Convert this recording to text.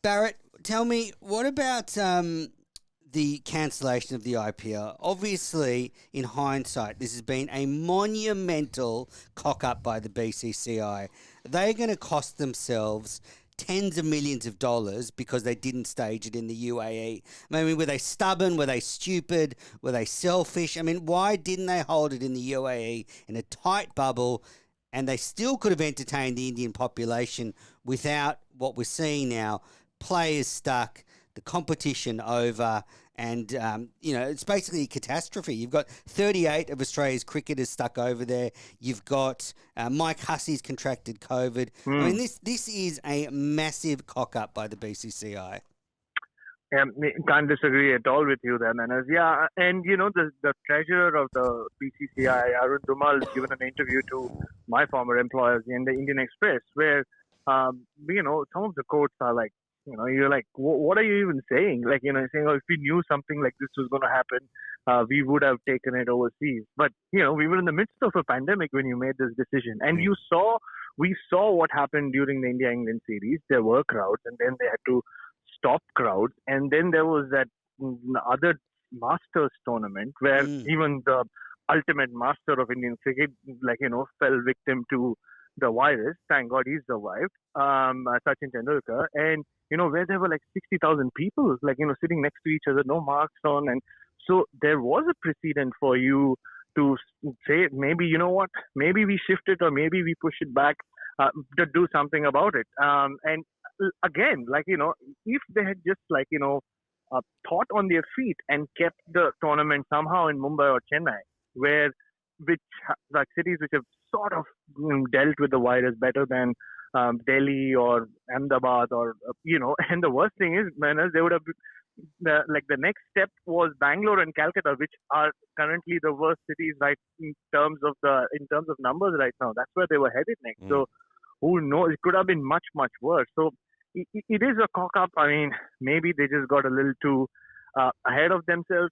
Barrett, tell me, what about the cancellation of the IPL? Obviously, in hindsight, this has been a monumental cock up by the BCCI. They're going to cost themselves tens of millions of dollars because they didn't stage it in the UAE. I mean, were they stubborn? Were they stupid? Were they selfish? I mean, why didn't they hold it in the UAE in a tight bubble? And they still could have entertained the Indian population without what we're seeing now, players stuck, the competition over, and, it's basically a catastrophe. You've got 38 of Australia's cricketers stuck over there. You've got Mike Hussey's contracted COVID. I mean, this is a massive cock-up by the BCCI. Can't disagree at all with you there, Manas. Yeah, and the treasurer of the BCCI, Arun Dumal, has given an interview to my former employers in the Indian Express, where some of the quotes are like, you're like, what are you even saying? Like, saying, if we knew something like this was going to happen, we would have taken it overseas. But we were in the midst of a pandemic when you made this decision, and we saw what happened during the India-England series. There were crowds, and then they had to stop crowds, and then there was that other Masters tournament where even the ultimate master of Indian cricket, fell victim to the virus. Thank God he survived, Sachin Tendulkar, and where there were like 60,000 people, sitting next to each other, no masks on, and so there was a precedent for you to say, maybe maybe we shift it or maybe we push it back to do something about it, and again, if they had just thought on their feet and kept the tournament somehow in Mumbai or Chennai, cities which have sort of dealt with the virus better than Delhi or Ahmedabad, or and the worst thing is, they would have the next step was Bangalore and Calcutta, which are currently the worst cities right in terms of numbers right now. That's where they were headed next. So who knows? It could have been much, much worse. So it is a cock up. I mean, maybe they just got a little too ahead of themselves.